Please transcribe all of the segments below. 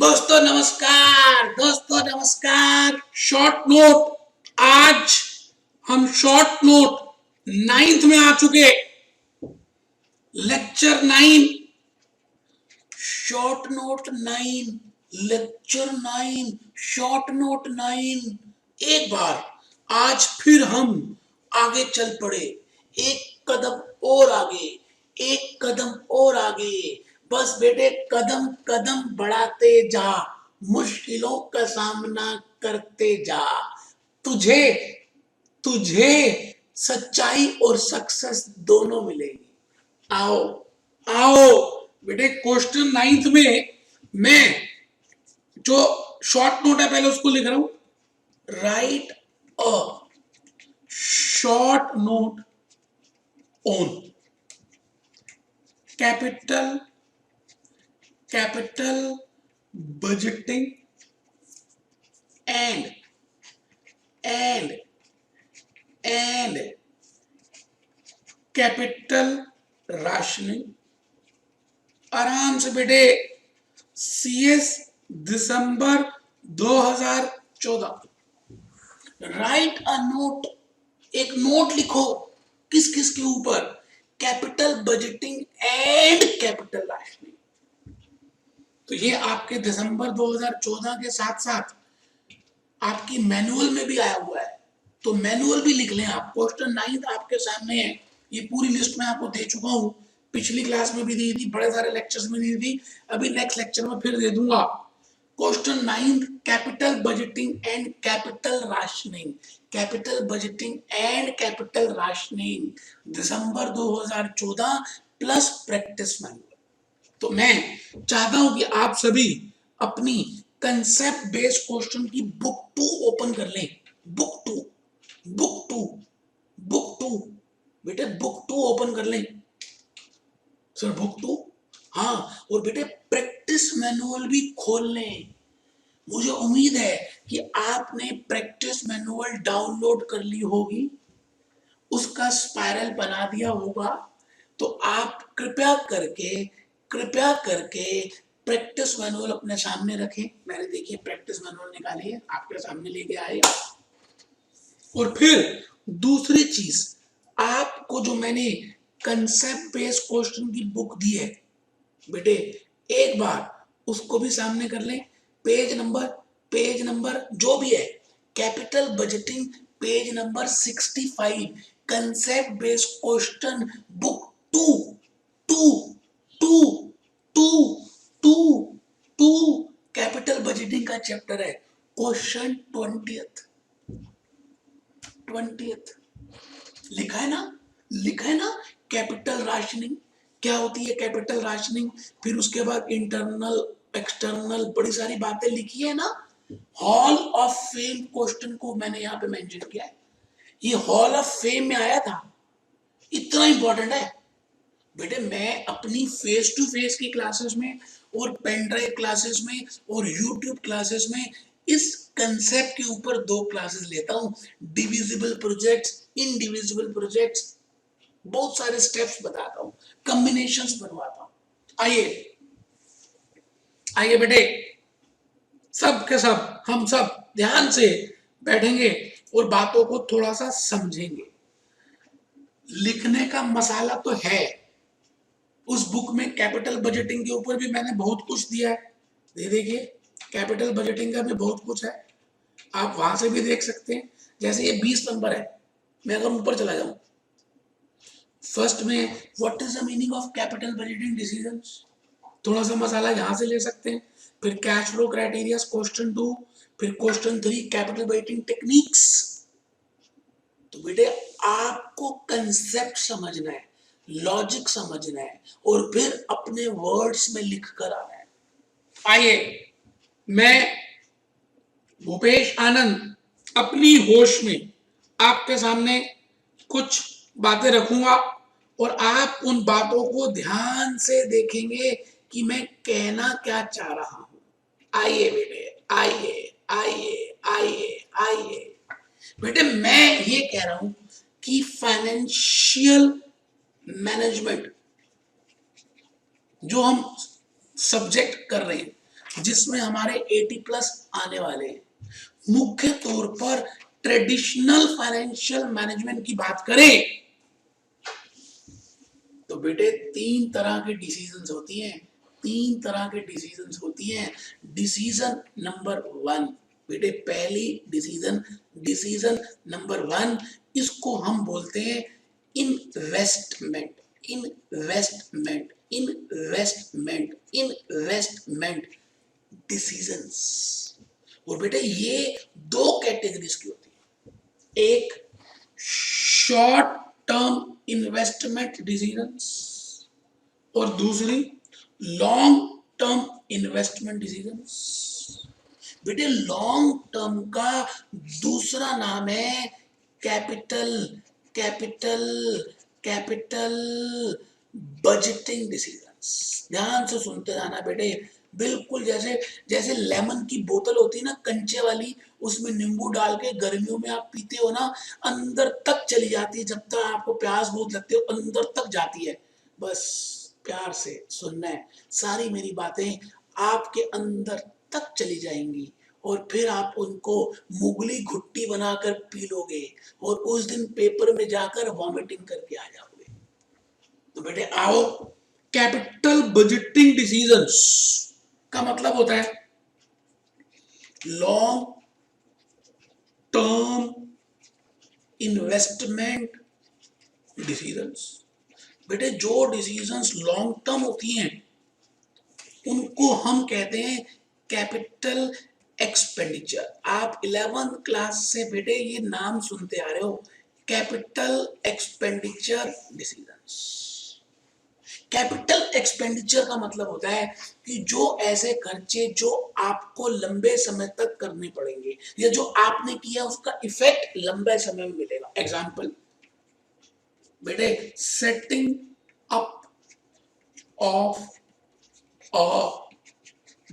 दोस्तों नमस्कार। Short note, आज हम शॉर्ट नोट 9th में आ चुके। Lecture 9, short note 9, lecture 9, short note 9। एक बार आज फिर हम आगे चल पड़े, एक कदम और आगे, एक कदम और आगे। बस बेटे कदम कदम बढ़ाते जा, मुश्किलों का सामना करते जा। तुझे तुझे सच्चाई और सक्सेस दोनों मिलेगी। आओ आओ बेटे, क्वेश्चन 9th में मैं जो शॉर्ट नोट है पहले उसको लिख रहा हूं। Right a short note on capital budgeting and capital rationing. आराम से बेटे, CS December 2014। Right a note, एक नोट लिखो। किस किस के ऊपर? Capital budgeting and capital rationing. तो ये आपके दिसंबर 2014 के साथ साथ आपकी मैनुअल में भी आया हुआ है, तो मैनुअल भी लिख लें आप। क्वेश्चन 9 आपके सामने है, ये पूरी लिस्ट मैं आपको दे चुका हूं। पिछली क्लास में भी दी थी, बड़े सारे लेक्चर्स में दी थी, अभी नेक्स्ट लेक्चर में फिर दे दूंगा। Question 9, capital budgeting and capital rationing. Capital budgeting and capital rationing, December 2014 plus practice manual. तो मैं चाहता हूं कि आप सभी अपनी कंसेप्ट बेस्ड क्वेश्चन की बुक 2 ओपन कर लें। बुक 2 बेटे, बुक 2 ओपन कर लें। Sir book 2? हाँ, और बेटे प्रैक्टिस मैनुअल भी खोल लें। मुझे उम्मीद है कि आपने प्रैक्टिस मैनुअल डाउनलोड कर ली होगी, उसका स्पाइरल बना दिया होगा। तो आप कृपया करके प्रैक्टिस मैनुअल अपने सामने रखें। मैंने देखिए प्रैक्टिस मैनुअल निकाली है, आपके सामने लेके आए। और फिर दूसरी चीज, आपको जो मैंने कंसेप्ट बेस्ड क्वेश्चन की बुक दी है बेटे, एक बार उसको भी सामने कर लें। पेज नंबर जो भी है, capital budgeting page number 65, concept based question book 2 capital budgeting का चैप्टर है। क्वेश्चन 20th लिखा है ना कैपिटल राशनिंग क्या होती है, कैपिटल राशनिंग। फिर उसके बाद इंटरनल एक्सटर्नल बड़ी सारी बातें लिखी है ना। हॉल ऑफ फेम क्वेश्चन को मैंने यहाँ पे मेंशन किया है, ये हॉल ऑफ फेम में आया था, इतना इंपॉर्टेंट है बेटे। मैं अपनी फेस टू फेस की क्लासेस में और पेन ड्राइव क्लासेस में और यूट्यूब क्लासेस में इस कंसेप्ट के ऊपर 2 क्लासेस लेता हूं। डिविजिबल प्रोजेक्ट्स, इनडिविजिबल प्रोजेक्ट्स, बहुत सारे स्टेप्स बताता हूं, कॉम्बिनेशंस बनवाता हूं। आइए बेटे, सब के सब हम सब ध्यान से बैठेंगे और बातों को थोड़ा सा समझेंगे। लिखने का मसाला तो है, उस बुक में कैपिटल बजटिंग के ऊपर भी मैंने बहुत कुछ दिया है। देखिए कैपिटल बजटिंग का भी बहुत कुछ है, आप वहां से भी देख सकते हैं। जैसे ये 20 नंबर है, मैं अगर ऊपर चला जाऊं, फर्स्ट में what is the meaning of capital budgeting decisions, थोड़ा सा मसाला यहां से ले सकते हैं। फिर कैश फ्लो क्राइटेरिया क्वेश्चन 2, फिर क्वेश्चन 3 कैपिटल बजटिंग टेक्निक्स। तो बेटे आपको कंसेप्ट समझना है, लॉजिक समझना है और फिर अपने वर्ड्स में लिख कर आना है। आइए, मैं भूपेश आनंद अपनी होश में आपके सामने कुछ बातें रखूंगा और आप उन बातों को ध्यान से देखेंगे कि मैं कहना क्या चाह रहा हूं। आइए बेटे, आइए बेटे, मैं ये कह रहा हूं कि फाइनेंशियल मैनेजमेंट जो हम सब्जेक्ट कर रहे हैं, जिसमें हमारे 80 प्लस आने वाले हैं। मुख्य तौर पर ट्रेडिशनल फाइनेंशियल मैनेजमेंट की बात करें तो बेटे तीन तरह के डिसीजंस होती हैं, तीन तरह के डिसीजंस होती हैं। डिसीजन नंबर वन, बेटे पहली डिसीजन, डिसीजन नंबर वन, इसको हम बोलते हैं investment, investment, investment, investment decisions. और बेटे ये दो कैटेगरीज की होती है, एक शॉर्ट टर्म इन्वेस्टमेंट डिसीजंस और दूसरी लॉन्ग टर्म इन्वेस्टमेंट डिसीजंस। बेटे लॉन्ग टर्म का दूसरा नाम है capital, capital, capital budgeting decisions. ध्यान से सुनते जाना बेटे, बिल्कुल जैसे जैसे लेमन की बोतल होती है ना कंचे वाली, उसमें नींबू डाल के गर्मियों में आप पीते हो ना, अंदर तक चली जाती है, जब तक आपको प्यास बहुत लगती है अंदर तक जाती है। बस प्यार से सुनना है, सारी मेरी बातें आपके अंदर तक चली जाएंगी और फिर आप उनको मुगली घुट्टी बनाकर पी लोगे और उस दिन पेपर में जाकर वॉमिटिंग करके आ जाओगे। तो बेटे आओ, कैपिटल बजटिंग डिसीजंस का मतलब होता है लॉन्ग टर्म इन्वेस्टमेंट डिसीजंस। बेटे जो डिसीजंस लॉन्ग टर्म होती हैं उनको हम कहते हैं कैपिटल एक्सपेंडिचर। आप 11th क्लास से बेटे ये नाम सुनते आ रहे हो, capital expenditure decisions. Capital expenditure का मतलब होता है कि जो ऐसे खर्चे जो आपको लंबे समय तक करने पड़ेंगे या जो आपने किया उसका इफेक्ट लंबे समय में मिलेगा। एग्जांपल बेटे setting up of a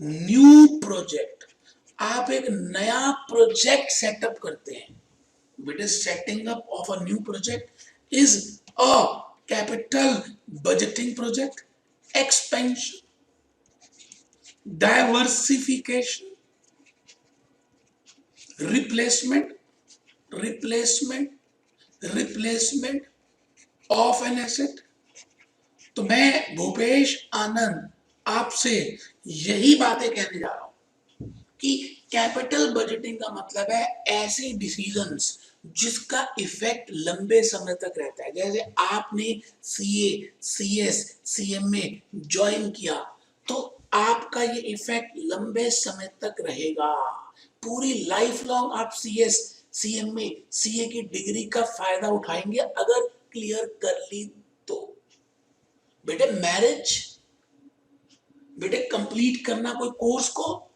new project. आप एक नया प्रोजेक्ट सेटअप करते हैं बेटे, setting up of a new project is a capital budgeting project. Expansion, diversification, replacement, replacement, replacement of an asset. तो मैं भूपेश आनंद आपसे यही बातें कहने जा रहा हूं कि कैपिटल बजटिंग का मतलब है ऐसे डिसीजंस जिसका इफेक्ट लंबे समय तक रहता है। जैसे आपने सीए, सीएस, सीएमए ज्वाइन किया तो आपका ये इफेक्ट लंबे समय तक रहेगा। पूरी लाइफ लॉन्ग आप सीएस, सीएमए, सीए की डिग्री का फायदा उठाएंगे अगर क्लियर कर ली तो। बेटे मैरिज, बेटे कंप्लीट करना कोई कोर्स को,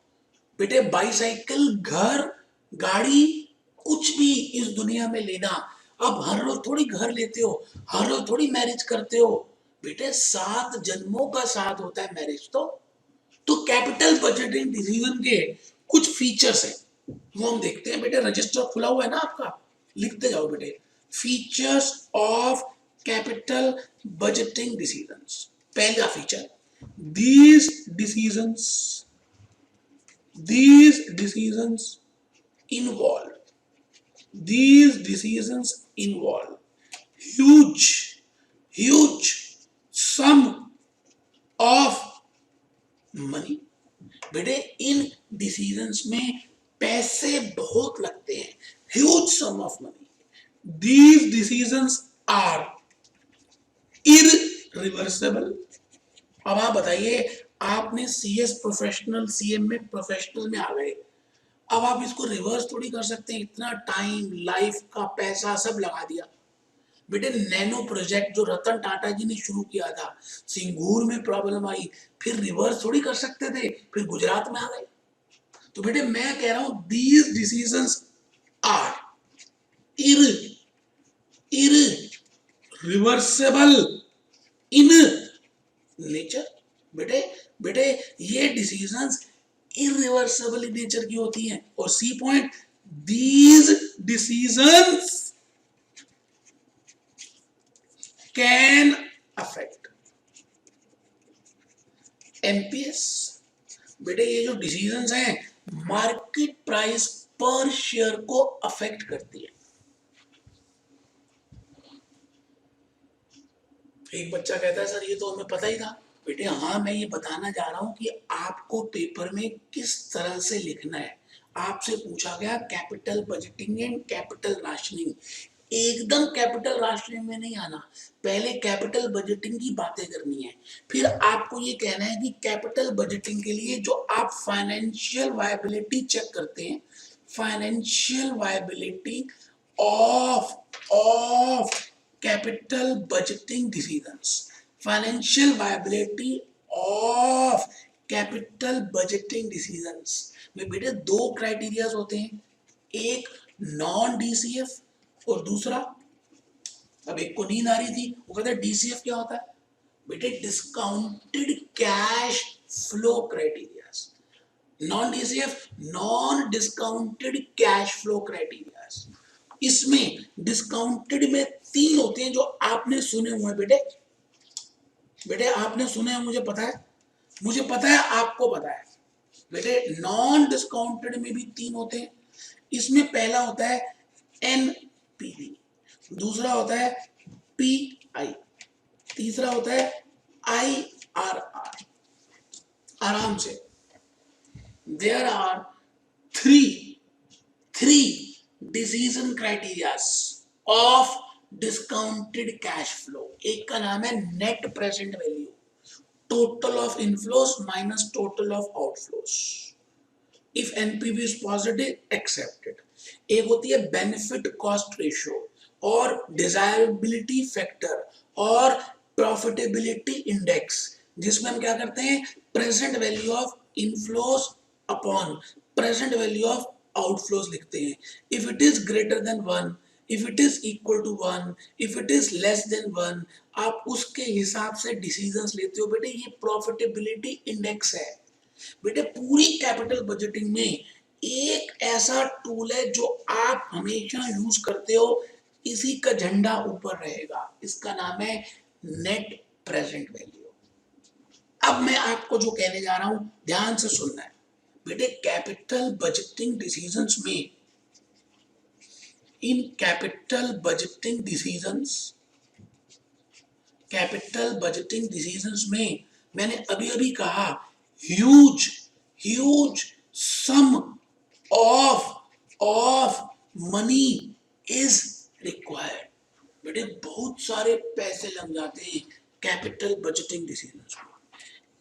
बेटे बाईसाइकिल, घर, गाड़ी, कुछ भी इस दुनिया में लेना। अब हर रोज थोड़ी घर लेते हो, हर रोज थोड़ी मैरिज करते हो। बेटे 7 जन्मों का साथ होता है मैरिज। तो कैपिटल बजटिंग डिसीजन के कुछ फीचर्स हैं वो हम देखते हैं। बेटे रजिस्टर खुला हुआ है ना आपका, लिखते जाओ बेटे, features of capital budgeting decisions. पहला feature, these decisions these decisions involve these decisions involve huge sum of money। बेटे इन डिसीजंस में पैसे बहुत लगते हैं, huge sum of money. These decisions are irreversible. अब आप बताइए, आपने सीएस प्रोफेशनल, सीएम में प्रोफेशनल में आ गए, अब आप इसको रिवर्स थोड़ी कर सकते हैं। इतना टाइम, लाइफ का पैसा सब लगा दिया। बेटे नैनो प्रोजेक्ट जो रतन टाटा जी ने शुरू किया था, सिंगूर में प्रॉब्लम आई, फिर रिवर्स थोड़ी कर सकते थे, फिर गुजरात में आ गए। तो बेटे मैं कह रहा हूं these decisions are irreversible in nature. बेटे बेटे ये डिसीजंस इरिवर्सिबल नेचर की होती हैं। और C point, these decisions can affect MPS, बेटे ये जो डिसीजंस हैं मार्केट प्राइस पर शेयर को अफेक्ट करती है। एक बच्चा कहता है सर ये तो हमें पता ही था। बेटे हाँ, मैं ये बताना जा रहा हूं कि आपको पेपर में किस तरह से लिखना है। आपसे पूछा गया capital budgeting and capital rationing, एकदम कैपिटल राशनिंग में नहीं आना, पहले कैपिटल बजटिंग की बातें करनी है। फिर आपको ये कहना है कि कैपिटल बजटिंग के लिए जो आप फाइनेंशियल वायबिलिटी चेक करते हैं, financial viability of capital budgeting decisions, financial viability of capital budgeting decisions में बेटे दो क्राइटेरियाज होते हैं, एक नॉन डीसीएफ और दूसरा, अब एक को नींद आ रही थी वो कहता है डीसीएफ क्या होता है, बेटे discounted cash flow criterias, non DCF non discounted cash flow criterias. इसमें डिस्काउंटेड में तीन होते हैं जो आपने सुने हुए बेटे, बेटे आपने सुने हैं, मुझे पता है, मुझे पता है आपको पता है बेटे। नॉन डिस्काउंटेड में भी तीन होते हैं। इसमें पहला होता है एनपीवी, दूसरा होता है पीआई, तीसरा होता है आईआरआर। आराम से, there are three decision criterias of discounted cash flow. एक का नाम है net present value, total of inflows minus total of outflows, if NPV is positive accepted. एक होती है बेनिफिट कॉस्ट रेशियो और डिजायरेबिलिटी फैक्टर और प्रॉफिटेबिलिटी इंडेक्स, जिसमें हम क्या करते हैं present value of inflows upon present value of outflows लिखते हैं। If it is greater than 1, if it is equal to 1, if it is less than 1, आप उसके हिसाब से डिसीजंस लेते हो। बेटे ये प्रॉफिटेबिलिटी इंडेक्स है। बेटे पूरी कैपिटल बजटिंग में एक ऐसा टूल है जो आप हमेशा यूज करते हो, इसी का झंडा ऊपर रहेगा, इसका नाम है नेट प्रेजेंट वैल्यू। अब मैं आपको जो कहने जा रहा हूं ध्यान से सुनना है बेटे। कैपिटल बजटिंग डिसीजंस में, इन कैपिटल बजटिंग डिसीजंस में मैंने अभी अभी कहा huge sum of money is required. बेटे बहुत सारे पैसे लग जाते हैं कैपिटल बजटिंग डिसीजंस में।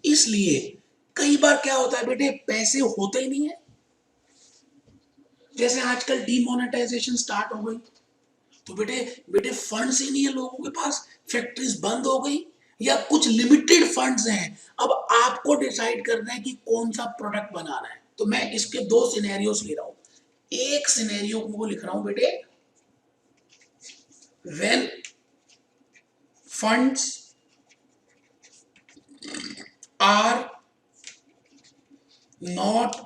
इसलिए कई बार क्या होता है बेटे, पैसे होते ही नहीं है। जैसे आजकल डीमोनेटाइजेशन स्टार्ट हो गई, तो बेटे फंड्स ही नहीं है लोगों के पास, फैक्ट्रीज बंद हो गई या कुछ लिमिटेड फंड्स हैं। अब आपको डिसाइड करना है कि कौन सा प्रोडक्ट बनाना है। तो मैं इसके दो सिनेरियोस ले रहा हूं। एक सिनेरियो को लिख रहा हूं बेटे, when funds are not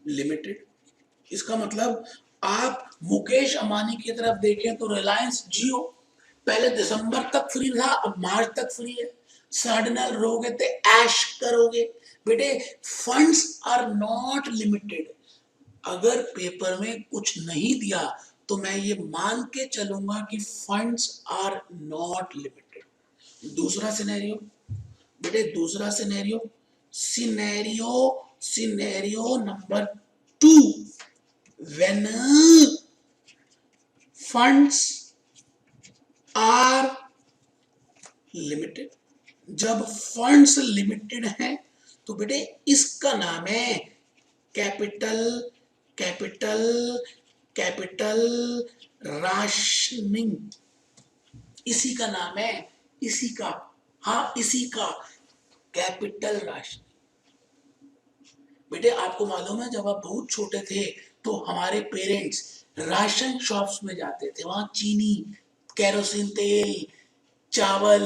limited. इसका मतलब आप मुकेश अंबानी की तरफ देखें तो रिलायंस जियो पहले दिसंबर तक फ्री था, अब मार्च तक फ्री है। सार्डिनल रहोगे तो ऐश करोगे। बेटे फंड्स आर नॉट लिमिटेड। अगर पेपर में कुछ नहीं दिया तो मैं ये मान के चलूंगा कि फंड्स आर नॉट लिमिटेड। दूसरा सिनेरियो बेटे, दूसरा scenario number 2, when funds are limited। जब फंड्स लिमिटेड हैं तो बेटे इसका नाम है कैपिटल राशनिंग। इसी का नाम है, इसी का कैपिटल राशनिंग। बेटे आपको मालूम है जब आप बहुत छोटे थे तो हमारे पेरेंट्स राशन शॉप्स में जाते थे, वहां चीनी, केरोसिन तेल, चावल,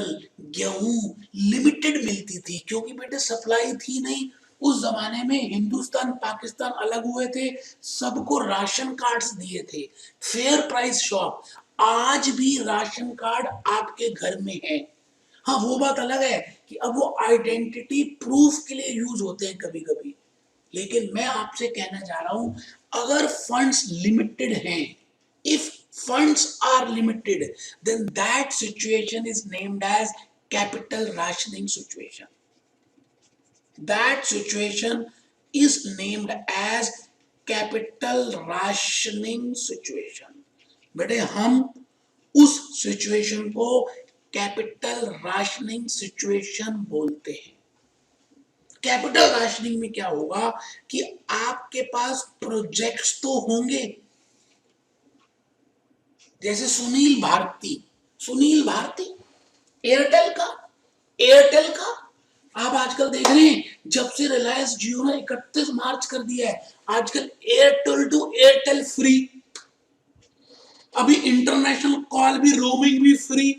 गेहूं लिमिटेड मिलती थी, क्योंकि बेटे सप्लाई थी नहीं। उस जमाने में हिंदुस्तान पाकिस्तान अलग हुए थे, सबको राशन कार्ड्स दिए थे, फेयर प्राइस शॉप। आज भी राशन कार्ड आपके घर में है। हाँ वो बात अलग है कि अब वो आइडेंटिटी प्रूफ के लिए यूज होते हैं कभी कभी, लेकिन मैं आपसे कहना चाह रहा हूं अगर फंड्स लिमिटेड हैं, if funds are limited, then that situation is named as capital rationing situation. That situation is named as capital rationing situation. बेटे हम उस सिचुएशन को कैपिटल राशनिंग सिचुएशन बोलते हैं। कैपिटल राशनिंग में क्या होगा कि आपके पास प्रोजेक्ट्स तो होंगे, जैसे सुनील भारती एयरटेल का आप आजकल देख रहे हैं, जब से रिलायंस जियो ने 31 मार्च कर दिया है, आजकल एयरटेल टू एयरटेल फ्री, अभी इंटरनेशनल कॉल भी, रोमिंग भी फ्री।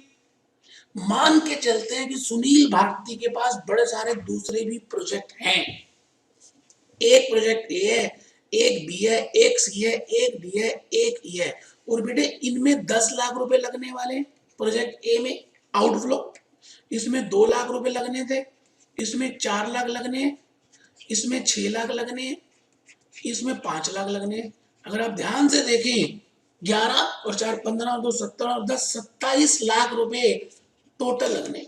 मान के चलते हैं कि सुनील भारती के पास बड़े सारे दूसरे भी प्रोजेक्ट हैं, एक प्रोजेक्ट ए है, एक बी है, एक सी है, एक डी है, एक ई है, और बेटे इनमें 10 लाख रुपए लगने वाले प्रोजेक्ट ए में आउटफ्लो, इसमें 2 लाख रुपए लगने थे, इसमें 4 लाख लगने, इसमें 6 लाख लगने, इसमें 5 लाख लगने। अगर आप ध्यान से देखें 11 और 4 15 और 2 17 और 10 27 लाख रुपए टोटल लगने।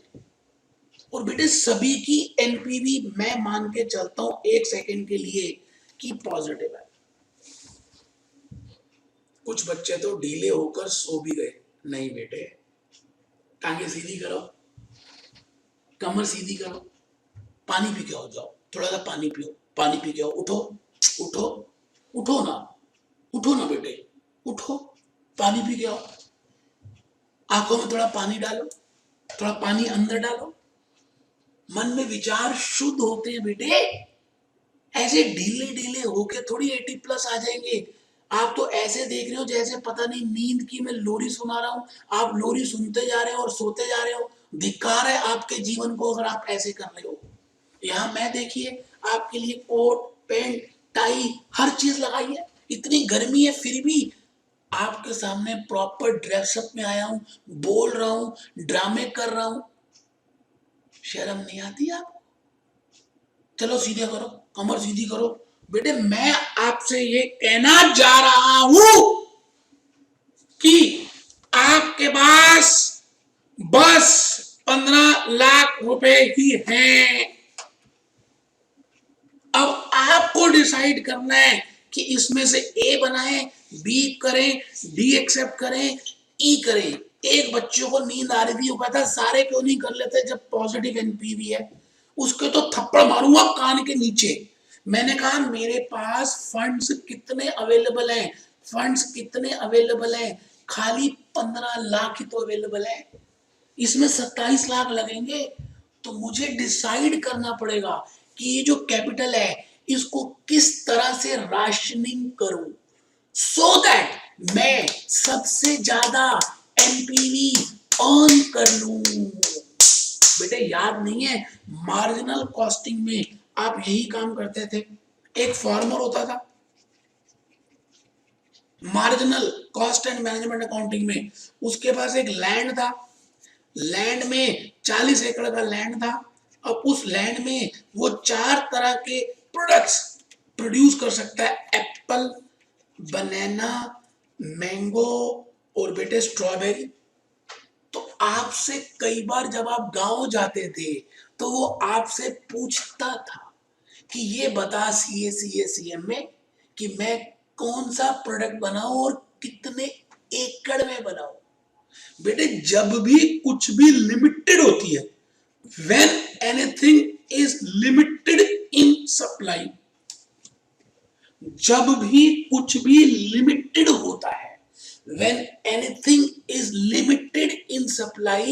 और बेटे सभी की एनपीवी मैं मान के चलता हूं 1 सेकंड के लिए कि पॉजिटिव है। कुछ बच्चे तो ढीले होकर सो भी गए। नहीं बेटे, टांगे सीधी करो, कमर सीधी करो, पानी पी के हो जाओ, थोड़ा सा पानी पियो, पानी पी के आओ, उठो उठो उठो ना बेटे, उठो, पानी पी के आओ, आंखों में थोड़ा पानी डालो, थोड़ा पानी अंदर डालो, मन में विचार शुद्ध होते हैं बेटे। ऐसे ढीले ढीले होके थोड़ी 80+ आ जाएंगे। आप तो ऐसे देख रहे हो जैसे पता नहीं नींद की मैं लोरी सुना रहा हूं, आप लोरी सुनते जा रहे हो और सोते जा रहे हो। धिक्कार है आपके जीवन को अगर आप ऐसे कर रहे हो। यहाँ मैं देखिए आपके लिए कोट पैंट टाई हर चीज लगाई है, इतनी गर्मी है फिर भी आपके सामने प्रॉपर ड्रेसअप में आया हूं, बोल रहा हूं, ड्रामे कर रहा हूं। शर्म नहीं आती आपको? चलो सीधे करो, कमर सीधी करो। बेटे मैं आपसे ये कहना जा रहा हूं कि आपके पास बस 15 लाख रुपए ही हैं। अब आपको डिसाइड करना है कि इसमें से ए बनाएं, बी करें, डी एक्सेप्ट करें, ई करें। एक बच्चे को नींद आ रही थी, वो कहता सारे क्यों नहीं कर लेते जब पॉजिटिव एनपीवी है, उसके तो थप्पड़ मारूंगा कान के नीचे। मैंने कहा मेरे पास फंड्स कितने अवेलेबल हैं, फंड्स कितने अवेलेबल हैं, खाली 15 लाख ही तो अवेलेबल है, इसमें 27 लाख लगेंगे। तो मुझे डिसाइड करना पड़ेगा कि ये जो कैपिटल है इसको किस तरह से राशनिंग करूं सो दैट मैं सबसे ज्यादा एनपीवी अर्न कर लूं। बेटे याद नहीं है मार्जिनल कॉस्टिंग में आप यही काम करते थे। एक फार्मर होता था marginal cost and management accounting में, उसके पास एक लैंड था, लैंड में 40 एकड़ का लैंड था। अब उस लैंड में वो 4 तरह के प्रोडक्ट्स प्रोड्यूस कर सकता है, एप्पल, बनाना, मैंगो और बेटे स्ट्रॉबेरी। तो आपसे कई बार जब आप गांव जाते थे तो वो आपसे पूछता था कि ये बता सीएम में कि मैं कौन सा प्रोडक्ट बनाऊं और कितने एकड़ में बनाऊं। बेटे जब भी कुछ भी लिमिटेड होती है, when anything is limited in supply, जब भी कुछ भी लिमिटेड होता है, when anything is limited in supply,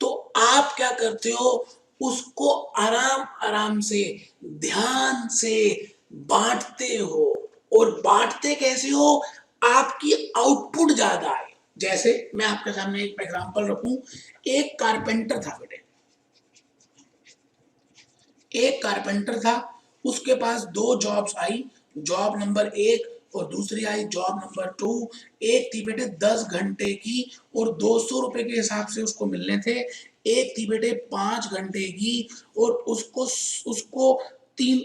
तो आप क्या करते हो, उसको आराम आराम से ध्यान से बांटते हो। और बांटते कैसे हो, आपकी आउटपुट ज्यादा है। जैसे मैं आपके सामने एक एग्जांपल रखूं, एक कारपेंटर था बेटे, एक कारपेंटर था, उसके पास 2 जॉब्स आई, जॉब नंबर 1 और दूसरी आई जॉब नंबर 2। एक थी बेटे 10 घंटे की और 200 रुपए के हिसाब से उसको मिलने थे। एक थी बेटे 5 घंटे की, और उसको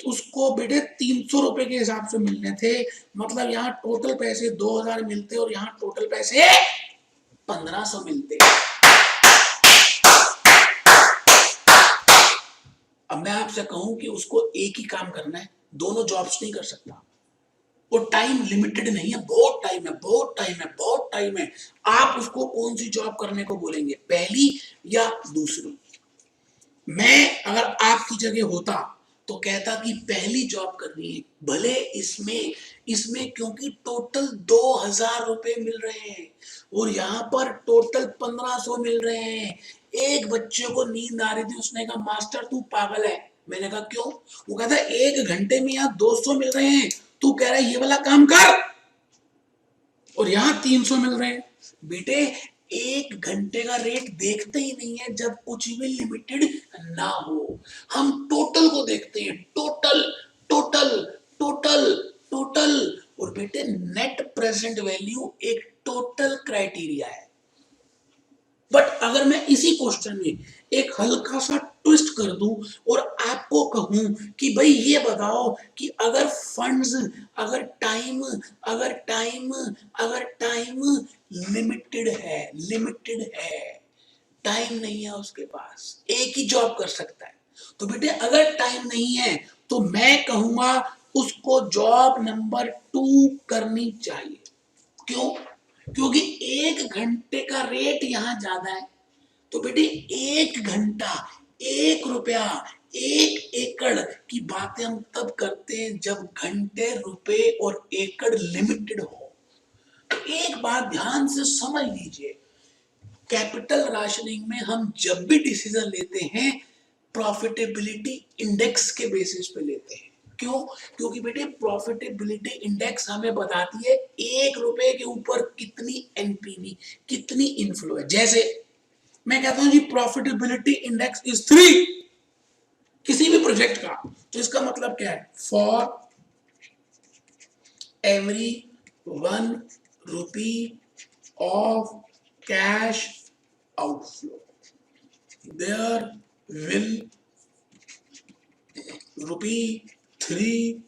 उसको बेटे 300 रुपए के हिसाब से मिलने थे। मतलब यहाँ टोटल पैसे 2000 मिलते और यहाँ टोटल पैसे 1500 मिलते। अब मैं आपसे कहूं कि उसको एक ही काम करना है, दोनों जॉब्स नहीं कर सकता। वो टाइम लिमिटेड नहीं है, बहुत टाइम है, बहुत टाइम है, बहुत टाइम है। आप उसको कौन सी जॉब करने को बोलेंगे, पहली या दूसरी? मैं अगर आपकी जगह होता तो कहता कि पहली जॉब करनी है, भले इसमें इसमें क्योंकि टोटल 2000 रुपए मिल रहे हैं और यहाँ पर टोटल 1500 मिल रहे हैं। एक बच्चे को नींद आ रही थी, उसने कहा मास्टर तू पागल है। मैंने कहा क्यों? वो कहता 1 घंटे में यहाँ 200 मिल रहे हैं, तू कह रहा है ये वाला काम कर, और यहाँ 300 मिल रहे हैं। बेटे 1 घंटे का रेट देखते ही नहीं है जब कुछ भी लिमिटेड ना हो, हम टोटल को देखते हैं, टोटल टोटल टोटल टोटल। और बेटे नेट प्रेजेंट वैल्यू एक टोटल क्राइटेरिया है। बट अगर मैं इसी क्वेश्चन में एक हल्का सा ट्विस्ट कर दूं और आपको कहूं कि भाई ये बताओ कि अगर फंड्स, अगर टाइम अगर टाइम अगर टाइम लिमिटेड है, लिमिटेड है, टाइम नहीं है उसके पास, एक ही जॉब कर सकता है, तो बेटे अगर टाइम नहीं है तो मैं कहूंगा उसको जॉब नंबर 2 करनी चाहिए। क्यों? क्योंकि 1 घंटे का रेट यहां ज्यादा है। तो बेटे 1 घंटा, 1 रुपया, 1 एकड़ की बातें हम तब करते हैं जब घंटे, रुपए और एकड़ लिमिटेड हो। तो एक बात ध्यान से समझ लीजिए, कैपिटल राशनिंग में हम जब भी डिसीजन लेते हैं प्रॉफिटेबिलिटी इंडेक्स के बेसिस पे लेते हैं। क्यों? क्योंकि बेटे प्रॉफिटेबिलिटी इंडेक्स हमें बताती है 1 रुपए के ऊपर कितनी एनपीवी, कितनी इनफ्लो है। जैसे मैं कहता हूं जी प्रॉफिटेबिलिटी इंडेक्स इज 3 किसी भी प्रोजेक्ट का, तो इसका मतलब क्या है? For every 1 rupee of cash outflow there will ₹3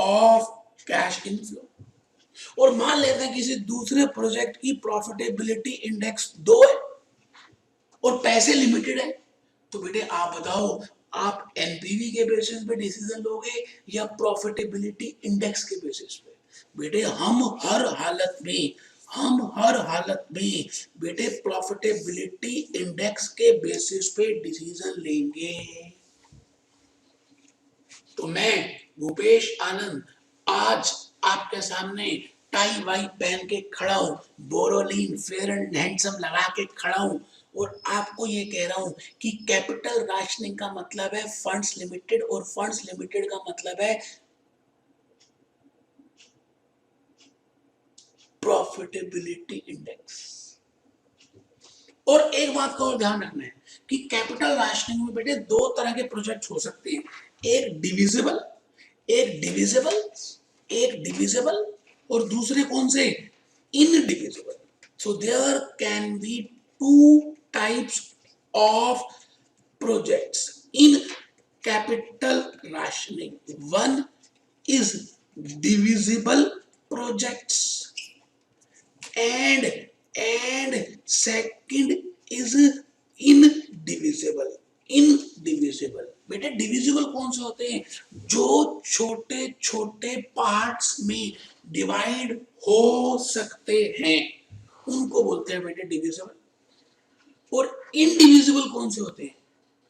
of cash inflow। और मान लेते हैं किसी दूसरे प्रोजेक्ट की प्रॉफिटेबिलिटी इंडेक्स 2 है और पैसे लिमिटेड है, तो बेटे आप बताओ आप एनपीवी के बेसिस पे डिसीजन लोगे या प्रॉफिटेबिलिटी इंडेक्स के बेसिस पे? बेटे हम हर हालत में बेटे प्रॉफिटेबिलिटी इंडेक्स के बेसिस पे डिसीजन लेंगे। तो मैं भूपेश आनंद आज आपके सामने टाई वाई पहन के खड़ा हूं, बोरोलिन फेयर एंड हैंडसम लगा के खड़ा हूं और आपको ये कह रहा हूं कि कैपिटल राशनिंग का मतलब है फंड्स लिमिटेड और फंड्स लिमिटेड का मतलब है प्रॉफिटेबिलिटी इंडेक्स। और एक बात का और ध्यान रखना है कि कैपिटल राशनिंग में बेटे 2 तरह के प्रोजेक्ट हो सकते हैं, एक डिविजिबल, एक डिविजिबल, एक डिविजिबल और दूसरे कौन से? Indivisible. So there can be 2 types of projects in capital rationing. One is divisible projects and second is indivisible। indivisible बेटे डिविजिबल कौन से होते हैं? जो छोटे छोटे पार्ट्स में डिवाइड हो सकते हैं उनको बोलते हैं बेटे डिविजिबल। और इनडिविजिबल कौन से होते हैं?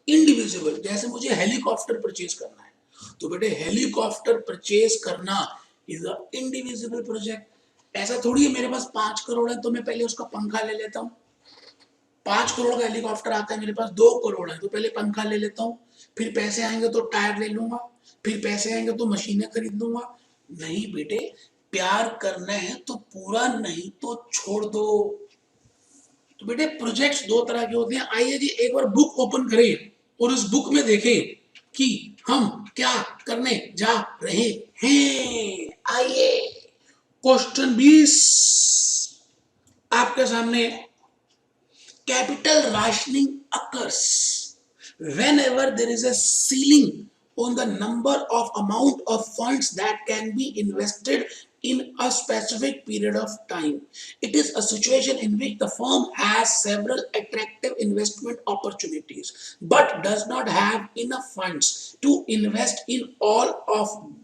इनडिविजिबल जैसे मुझे हेलीकॉप्टर परचेज करना है, तो बेटे हेलीकॉप्टर परचेज करना इज अ इनडिविजिबल प्रोजेक्ट। ऐसा थोड़ी है मेरे पास 5 करोड़ है तो मैं पहले उसका पंखा ले लेता हूँ। 5 करोड़ का हेलीकॉप्टर आता है, मेरे पास 2 करोड़ है तो पहले पंखा ले लेता हूँ, फिर पैसे आएंगे तो टायर ले लूंगा, फिर पैसे आएंगे तो मशीनें खरीद लूंगा। नहीं बेटे, प्यार करना है तो पूरा, नहीं तो छोड़ दो। तो बेटे प्रोजेक्ट्स 2 तरह के होते हैं। आइए जी एक बार बुक ओपन करें और उस बुक में देखें कि हम क्या करने जा रहे हैं। आइए क्वेश्चन 20 आपके सामने capital rationing occurs whenever there is a ceiling on the number of amount of funds that can be invested in a specific period of time. It is a situation in which the firm has several attractive investment opportunities but does not have enough funds to invest in all of them.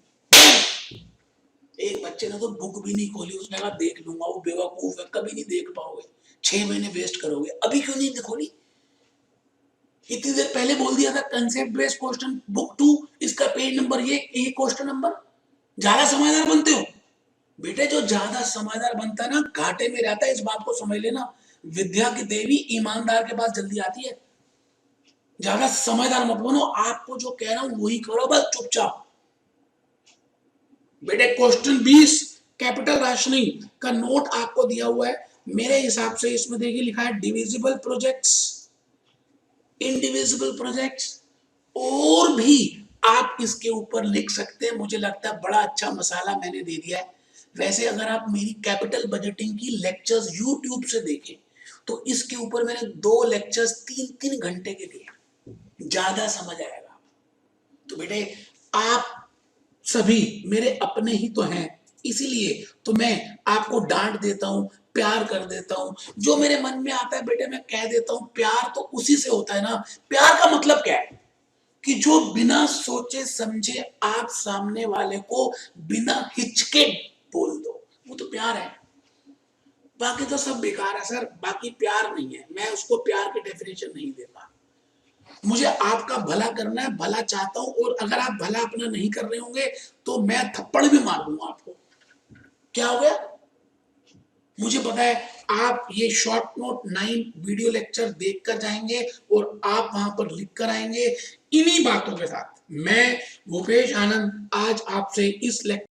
एक बच्चे ने तो book भी नहीं खोली, उसने कहा देख लूंगा, वो बेवकूफ है, कभी नहीं देख पाओगे, 6 महीने वेस्ट करोगे, अभी क्यों नहीं खोली? इतनी देर पहले बोल दिया था कंसेप्ट बेस्ड क्वेश्चन बुक 2, इसका पेज नंबर ये क्वेश्चन नंबर। ज्यादा समझदार बनते हो बेटे, जो ज्यादा समझदार बनता है ना घाटे में रहता है, इस बात को समझ लेना। विद्या की देवी ईमानदार के पास जल्दी आती है। ज्यादा समझदार मत बनो, आपको जो कह रहा हूं वही करो बस चुपचाप। बेटे क्वेश्चन 20 कैपिटल राशनिंग का नोट आपको दिया हुआ है। मेरे हिसाब से इसमें देखिए लिखा है डिविजिबल प्रोजेक्ट्स, इंडिविजिबल प्रोजेक्ट्स, और भी आप इसके ऊपर लिख सकते हैं। मुझे लगता है बड़ा अच्छा मसाला मैंने दे दिया है। वैसे अगर आप मेरी कैपिटल बजटिंग की लेक्चर्स यूट्यूब से देखें तो इसके ऊपर मैंने 2 लेक्चर्स 3-3 घंटे के दिए, ज्यादा समझ आएगा। तो बेटे आप सभी मेरे अपने ही तो हैं, इसीलिए तो मैं आपको डांट देता हूं, प्यार कर देता हूं, जो मेरे मन में आता है बेटे मैं कह देता हूं। प्यार तो उसी से होता है ना। प्यार का मतलब क्या है कि जो बिना सोचे समझे आप सामने वाले को बिना हिचके बोल दो, वो तो प्यार है। बाकी तो सब बेकार है सर, बाकी प्यार नहीं है। मैं उसको प्यार की डेफिनेशन नहीं देता। मुझे आपका भला करना है, भला चाहता हूं, और अगर आप भला अपना नहीं कर रहे होंगे तो मैं थप्पड़ भी मार दूंगा आपको। क्या हो गया? मुझे पता है आप ये शॉर्ट नोट 9 वीडियो लेक्चर देखकर जाएंगे और आप वहां पर लिख कर आएंगे। इन्हीं बातों के साथ मैं भूपेश आनंद आज आपसे इस लेक्चर